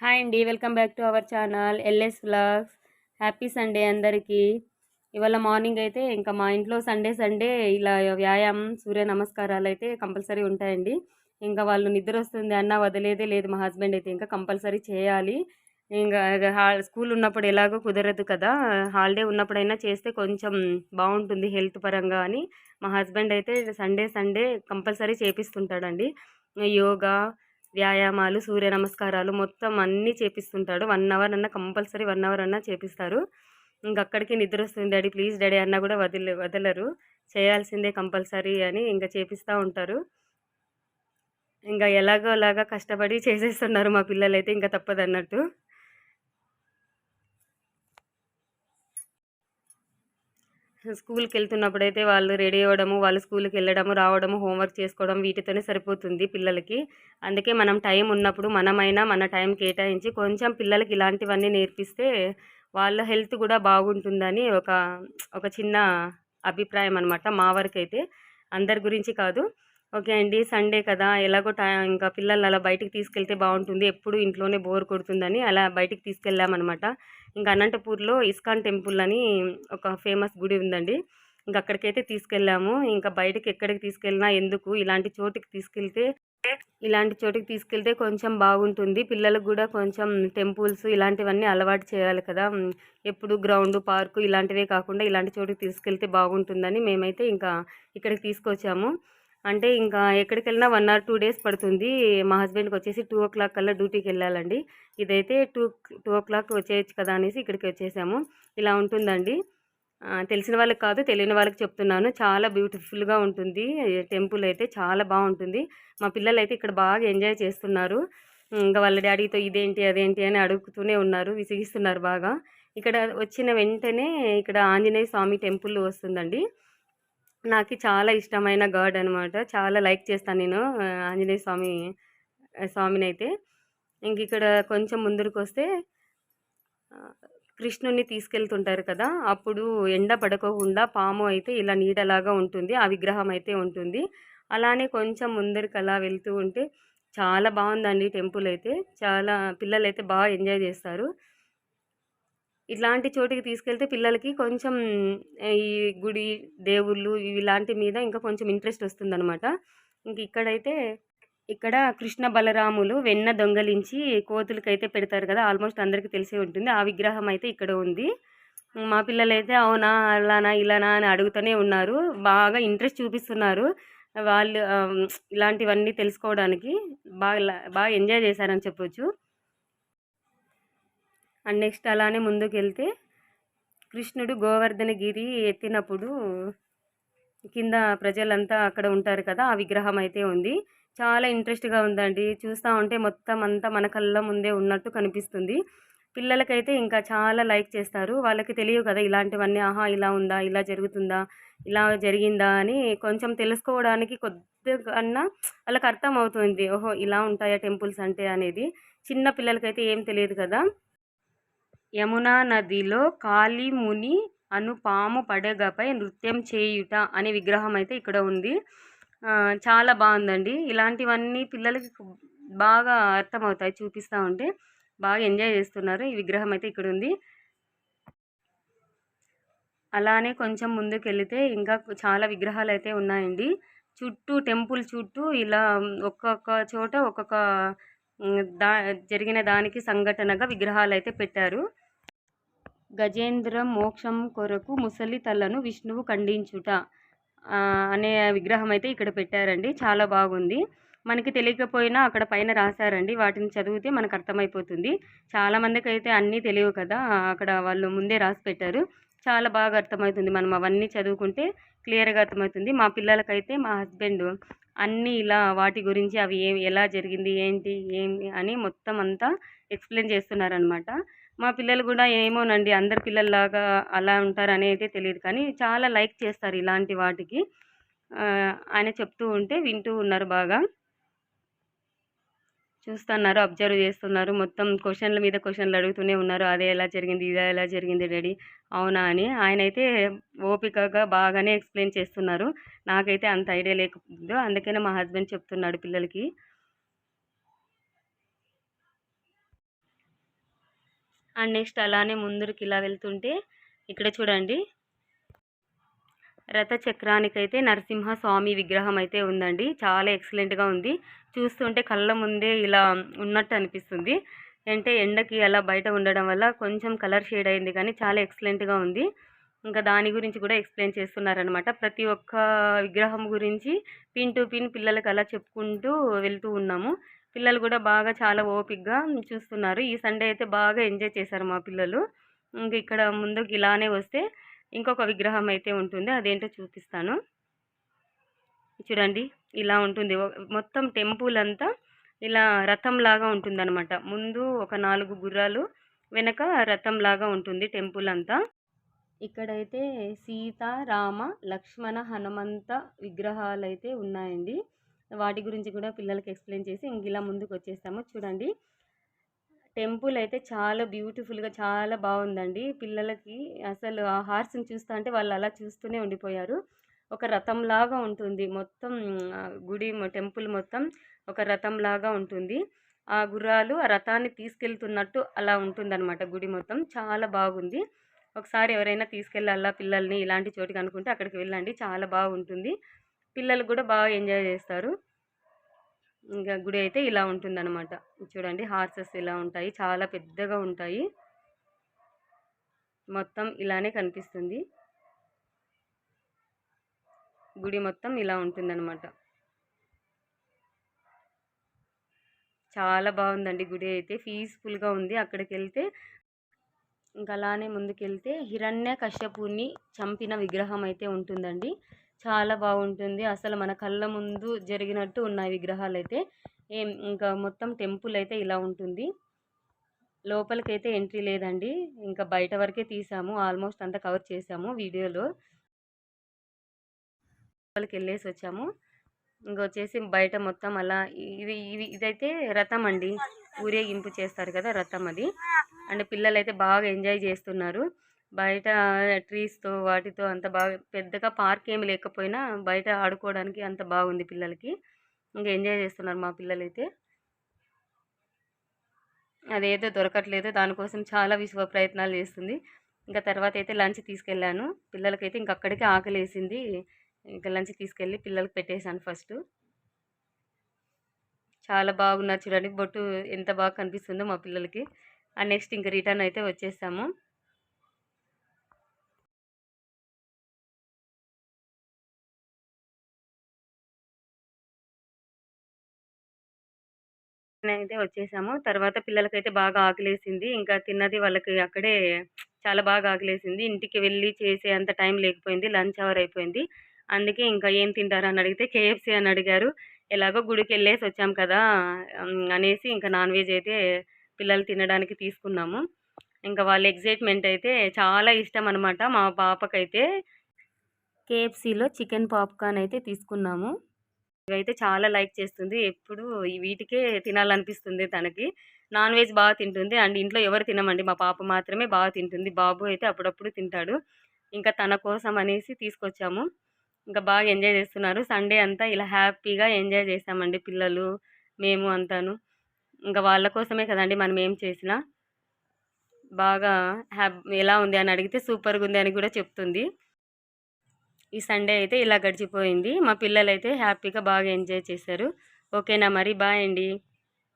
Hi అండి. Welcome back to our channel LS vlogs. Happy Sunday అందరికీ. ఇవాళ morning అయితే ఇంకా మా ఇంట్లో సండే ఇలా వ్యాయామం, సూర్య నమస్కారాలు అయితే కంపల్సరీ ఉంటాయండి. ఇంకా వాళ్ళు నిద్ర వస్తుంది అన్న వదిలేదే లేదు. మా హస్బెండ్ అయితే ఇంకా కంపల్సరీ చేయాలి. ఇంకా స్కూల్ ఉన్నప్పుడు ఎలాగో కుదరదు కదా, హాలిడే ఉన్నప్పుడైనా చేస్తే కొంచెం బాగుంటుంది హెల్త్ పరంగా అని మా హస్బెండ్ అయితే సండే కంపల్సరీ చేపిస్తుంటాడండి. యోగా, వ్యాయామాలు, సూర్య నమస్కారాలు మొత్తం అన్నీ చేపిస్తుంటాడు. 1 అవర్ అన్నా కంపల్సరీ 1 అవర్ అన్నా చేపిస్తారు. ఇంక అక్కడికి నిద్ర వస్తుంది డాడీ ప్లీజ్ డాడీ అన్నా కూడా వదలరు. చేయాల్సిందే కంపల్సరీ అని ఇంకా చేపిస్తూ ఉంటారు. ఇంకా ఎలాగో అలాగా కష్టపడి చేసేస్తున్నారు మా పిల్లలైతే, ఇంకా తప్పదన్నట్టు. స్కూల్కి వెళ్తున్నప్పుడైతే వాళ్ళు రెడీ అవ్వడము, వాళ్ళు స్కూల్కి వెళ్ళడము, రావడము, హోంవర్క్ చేసుకోవడం వీటితోనే సరిపోతుంది పిల్లలకి. అందుకే మనం టైం ఉన్నప్పుడు మనమైనా మన టైం కేటాయించి కొంచెం పిల్లలకి ఇలాంటివన్నీ నేర్పిస్తే వాళ్ళ హెల్త్ కూడా బాగుంటుందని ఒక చిన్న అభిప్రాయం అనమాట మా వరకైతే. అందరి గురించి కాదు. ఓకే అండి, సండే కదా ఎలాగో ఇంకా పిల్లల్ని అలా బయటికి తీసుకెళ్తే బాగుంటుంది, ఎప్పుడు ఇంట్లోనే బోర్ కొడుతుందని అలా బయటికి తీసుకెళ్ళామన్నమాట. ఇంకా అనంతపూర్లో ఇస్కాన్ టెంపుల్ అని ఒక ఫేమస్ గుడి ఉందండి. ఇంకా అక్కడికైతే తీసుకెళ్ళాము. ఇంకా బయటికి ఎక్కడికి తీసుకెళ్ళినా ఎందుకు, ఇలాంటి చోటికి తీసుకెళ్తే కొంచెం బాగుంటుంది. పిల్లలకు కూడా కొంచెం టెంపుల్స్ ఇలాంటివన్నీ అలవాటు చేయాలి కదా. ఎప్పుడు గ్రౌండ్, పార్కు ఇలాంటివే కాకుండా ఇలాంటి చోటికి తీసుకెళ్తే బాగుంటుందని మేమైతే ఇంకా ఇక్కడికి తీసుకొచ్చాము. అంటే ఇంకా ఎక్కడికి వెళ్ళినా 1 or 2 డేస్ పడుతుంది. మా హస్బెండ్కి వచ్చేసి 2 o'clock కల్లా డ్యూటీకి వెళ్ళాలండి. ఇదైతే 2 o'clock వచ్చేయచ్చు కదా అనేసి ఇక్కడికి వచ్చేసాము. ఇలా ఉంటుందండి. తెలిసిన వాళ్ళకి కాదు, తెలియని వాళ్ళకి చెప్తున్నాను. చాలా బ్యూటిఫుల్గా ఉంటుంది టెంపుల్ అయితే, చాలా బాగుంటుంది. మా పిల్లలైతే ఇక్కడ బాగా ఎంజాయ్ చేస్తున్నారు. ఇంకా వాళ్ళ డాడీతో ఇదేంటి అదేంటి అని అడుగుతూనే ఉన్నారు, విసిగిస్తున్నారు బాగా. ఇక్కడ వచ్చిన వెంటనే ఇక్కడ ఆంజనేయ స్వామి టెంపుల్ వస్తుందండి. నాకు చాలా ఇష్టమైన గాడ్ అనమాట. చాలా లైక్ చేస్తాను నేను ఆంజనేయ స్వామినైతే. ఇంక ఇక్కడ కొంచెం ముందరికి వస్తే కృష్ణుని తీసుకెళ్తుంటారు కదా, అప్పుడు ఎండ పడకోకుండా పాము అయితే ఇలా నీడలాగా ఉంటుంది, ఆ విగ్రహం అయితే ఉంటుంది. అలానే కొంచెం ముందరికి అలా వెళ్తూ ఉంటే చాలా బాగుందండి టెంపుల్ అయితే. చాలా పిల్లలైతే బాగా ఎంజాయ్ చేస్తారు. ఇట్లాంటి చోటికి తీసుకెళ్తే పిల్లలకి కొంచెం ఈ గుడి, దేవుళ్ళు ఇలాంటి మీద ఇంకా కొంచెం ఇంట్రెస్ట్ వస్తుందనమాట. ఇంక ఇక్కడ కృష్ణ బలరాములు వెన్న దొంగలించి కోతులకైతే పెడతారు కదా, ఆల్మోస్ట్ అందరికీ తెలిసే ఉంటుంది. ఆ విగ్రహం అయితే ఇక్కడ ఉంది. మా పిల్లలైతే అవునా, అలానా, ఇలానా అని అడుగుతూనే ఉన్నారు. బాగా ఇంట్రెస్ట్ చూపిస్తున్నారు వాళ్ళు ఇలాంటివన్నీ తెలుసుకోవడానికి. బాగా ఎంజాయ్ చేశారని చెప్పొచ్చు. అండ్ నెక్స్ట్ అలానే ముందుకెళ్తే కృష్ణుడు గోవర్ధనగిరి ఎత్తినప్పుడు కింద ప్రజలంతా అక్కడ ఉంటారు కదా, ఆ విగ్రహం అయితే ఉంది. చాలా ఇంట్రెస్ట్గా ఉందండి. చూస్తూ ఉంటే మొత్తం అంతా మన కళ్ళ ముందే ఉన్నట్టు కనిపిస్తుంది. పిల్లలకైతే ఇంకా చాలా లైక్ చేస్తారు. వాళ్ళకి తెలియవు కదా ఇలాంటివన్నీ, ఆహా ఇలా ఉందా, ఇలా జరుగుతుందా, ఇలా జరిగిందా అని కొంచెం తెలుసుకోవడానికి కొద్దిగా వాళ్ళకి అర్థం అవుతుంది. ఓహో ఇలా ఉంటాయా టెంపుల్స్ అంటే అనేది. చిన్న పిల్లలకైతే ఏం తెలియదు కదా. యమునా నదిలో కాళీముని అను పాము పడగపై నృత్యం చేయుట అనే విగ్రహం అయితే ఇక్కడ ఉంది. చాలా బాగుందండి. ఇలాంటివన్నీ పిల్లలకి బాగా అర్థమవుతాయి చూపిస్తూ ఉంటే. బాగా ఎంజాయ్ చేస్తున్నారు. ఈ విగ్రహం అయితే ఇక్కడ ఉంది. అలానే కొంచెం ముందుకెళ్తే ఇంకా చాలా విగ్రహాలు అయితే ఉన్నాయండి. చుట్టూ టెంపుల్ చుట్టూ ఇలా ఒక్కొక్క చోట ఒక్కొక్క జరిగిన దానికి సంఘటనగా విగ్రహాలు అయితే పెట్టారు. గజేంద్ర మోక్షం కొరకు ముసలి తలను విష్ణువు ఖండించుట అనే విగ్రహం అయితే ఇక్కడ పెట్టారండి. చాలా బాగుంది. మనకి తెలియకపోయినా అక్కడ పైన రాశారండి, వాటిని చదివితే మనకు అర్థమైపోతుంది. చాలామందికి అయితే అన్నీ తెలియవు కదా, అక్కడ వాళ్ళు ముందే రాసి పెట్టారు. చాలా బాగా అర్థమవుతుంది. మనం అవన్నీ చదువుకుంటే క్లియర్గా అర్థమవుతుంది. మా పిల్లలకైతే మా హస్బెండ్ అన్నీ ఇలా వాటి గురించి అవి ఎలా జరిగింది, ఏంటి, ఏమి అని మొత్తం అంతా ఎక్స్ప్లెయిన్ చేస్తున్నారనమాట. మా పిల్లలు కూడా ఏమోనండి, అందరి పిల్లల్లాగా అలా ఉంటారని అయితే తెలియదు, కానీ చాలా లైక్ చేస్తారు ఇలాంటి వాటికి. ఆయన చెప్తూ ఉంటే వింటూ ఉన్నారు, బాగా చూస్తున్నారు, అబ్జర్వ్ చేస్తున్నారు. మొత్తం క్వశ్చన్ల మీద క్వశ్చన్లు అడుగుతూనే ఉన్నారు. అదే ఎలా జరిగింది, ఇదే ఎలా జరిగింది డాడీ, అవునా అని. ఆయనైతే ఓపికగా బాగానే ఎక్స్ప్లెయిన్ చేస్తున్నారు. నాకైతే అంత ఐడియా లేకపోతే అందుకనే మా హస్బెండ్ చెప్తున్నాడు పిల్లలకి. అండ్ నెక్స్ట్ అలానే ముందుకి ఇలా వెళ్తుంటే ఇక్కడ చూడండి రథచక్రానికైతే నరసింహస్వామి విగ్రహం అయితే ఉందండి. చాలా ఎక్సలెంట్‌గా ఉంది. చూస్తుంటే కళ్ళ ముందే ఇలా ఉన్నట్టు అనిపిస్తుంది. అంటే ఎండకి అలా బయట ఉండడం వల్ల కొంచెం కలర్ షేడ్ అయింది కానీ చాలా ఎక్సలెంట్‌గా ఉంది. ఇంకా దాని గురించి కూడా ఎక్స్‌ప్లెయిన్ చేస్తున్నారనమాట. ప్రతి ఒక్క విగ్రహం గురించి పిన్ టు పిన్ పిల్లలకి అలా చెప్పుకుంటూ వెళ్తూ ఉన్నాము. పిల్లలు కూడా బాగా చాలా ఓపికగా చూస్తున్నారు. ఈ సండే అయితే బాగా ఎంజాయ్ చేశారు మా పిల్లలు. ఇంక ఇక్కడ ముందుకు ఇలానే వస్తే ఇంకొక విగ్రహం అయితే ఉంటుంది. అదేంటో చూపిస్తాను. చూడండి ఇలా ఉంటుంది. మొత్తం టెంపుల్ అంతా ఇలా రథంలాగా ఉంటుందన్నమాట. ముందు ఒక 4 గుర్రాలు, వెనక రథంలాగా ఉంటుంది టెంపుల్ అంతా. ఇక్కడైతే సీత, రామ, లక్ష్మణ, హనుమంత విగ్రహాలైతే ఉన్నాయండి. వాటి గురించి కూడా పిల్లలకి ఎక్స్‌ప్లెయిన్ చేసి ఇంక ఇలా ముందుకొచ్చేసాము. చూడండి టెంపుల్ అయితే చాలా బ్యూటిఫుల్‌గా చాలా బాగుందండి. పిల్లలకి అసలు ఆ హార్స్‌ని చూస్తంటే వాళ్ళు అలా చూస్తూనే ఉండిపోయారు. ఒక రథంలాగా ఉంటుంది. మొత్తం గుడి టెంపుల్ మొత్తం ఒక రథంలాగా ఉంటుంది. ఆ గుర్రాలు ఆ రథాన్ని తీసుకెళ్తున్నట్టు అలా ఉంటుందన్నమాట గుడి మొత్తం. చాలా బాగుంది. ఒకసారి ఎవరైనా తీసుకెళ్ళాలా పిల్లల్ని ఇలాంటి చోటికి అనుకుంటే అక్కడికి వెళ్ళండి. చాలా బాగుంటుంది. పిల్లలు కూడా బాగా ఎంజాయ్ చేస్తారు. ఇంకా గుడి అయితే ఇలా ఉంటుందన్నమాట. చూడండి హార్సెస్ ఇలా ఉంటాయి. చాలా పెద్దగా ఉంటాయి. మొత్తం ఇలానే కనిపిస్తుంది. గుడి మొత్తం ఇలా ఉంటుందన్నమాట. చాలా బాగుందండి గుడి అయితే. పీస్‌ఫుల్‌గా ఉంది. అక్కడికెళ్తే ఇంకా అలానే ముందుకెళ్తే హిరణ్యకశ్యపుని చంపిన విగ్రహం అయితే ఉంటుందండి. చాలా బాగుంటుంది. అసలు మన కళ్ళ ముందు జరిగినట్టు ఉన్నాయి విగ్రహాలైతే. ఇంకా మొత్తం టెంపుల్ అయితే ఇలా ఉంటుంది. లోపలికైతే ఎంట్రీ లేదండి. ఇంకా బయట వరకే తీసాము. ఆల్మోస్ట్ అంతా కవర్ చేసాము వీడియోలో. లోపలికెళ్ళేసి వచ్చాము. ఇంకొచ్చేసి బయట మొత్తం అలా ఇదైతే రథం అండి. ఊరేగింపు చేస్తారు కదా రథం అది. అండ్ పిల్లలైతే బాగా ఎంజాయ్ చేస్తున్నారు. బయట ట్రీస్‌తో వాటితో అంత బాగా పెద్దగా పార్క్ ఏమి లేకపోయినా బయట ఆడుకోవడానికి అంత బాగుంది పిల్లలకి. ఇంక ఎంజాయ్ చేస్తున్నారు మా పిల్లలైతే. అదేదో దొరకట్లేదు. దానికోసం చాలా విశ్వ ప్రయత్నాలు చేస్తుంది. ఇంకా తర్వాత అయితే లంచ్ తీసుకెళ్ళాను. పిల్లలకైతే ఇంక అక్కడికే ఆకలేసింది. ఇంకా లంచ్ తీసుకెళ్ళి పిల్లలకి పెట్టేశాను ఫస్టు. చాలా బాగున్నారు చూడండి. బొట్టు ఎంత బాగా కనిపిస్తుందో మా పిల్లలకి. నెక్స్ట్ ఇంక రిటర్న్ అయితే వచ్చేసాము. అయితే వచ్చేసాము. తర్వాత పిల్లలకైతే బాగా ఆకలేసింది. ఇంకా తిన్నది వాళ్ళకి అక్కడే చాలా బాగా ఆకలేసింది. ఇంటికి వెళ్ళి చేసే అంత టైం లేకపోయింది. లంచ్ అవర్ అయిపోయింది. అందుకే ఇంకా ఏం తింటారని అడిగితే కేఎఫ్‌సీ అని అడిగారు. ఎలాగో గుడికెళ్ళేసి వచ్చాం కదా! అనేసి ఇంకా నాన్ వెజ్ అయితే పిల్లలు తినడానికి తీసుకున్నాము. ఇంకా వాళ్ళ ఎక్సైట్‌మెంట్ అయితే చాలా ఇష్టం అనమాట మా పాపకైతే. కేఎఫ్‌సీలో చికెన్ పాప్‌కార్న్ అయితే తీసుకున్నాము. ఇవైతే చాలా లైక్ చేస్తుంది. ఎప్పుడు వీటికే తినాలనిపిస్తుంది తనకి. నాన్ వెజ్ బాగా తింటుంది. అండ్ ఇంట్లో ఎవరు తినమండి. మా పాప మాత్రమే బాగా తింటుంది. బాబు అయితే అప్పుడప్పుడు తింటాడు. ఇంకా తన కోసం అనేసి తీసుకొచ్చాము. ఇంకా బాగా ఎంజాయ్ చేస్తున్నారు. సండే అంతా ఇలా హ్యాపీగా ఎంజాయ్ చేశామండి పిల్లలు, మేము అంతాను. ఇంకా వాళ్ళ కోసమే కదండీ మనం ఏం చేసినా. బాగా ఎలా ఉంది అని అడిగితే సూపర్‌గుంది అని కూడా చెప్తుంది. ఈ సండే అయితే ఇలా గడిచిపోయింది. మా పిల్లలైతే హ్యాపీగా బాగా ఎంజాయ్ చేశారు. ఓకేనా మరి బాయ్ అండి.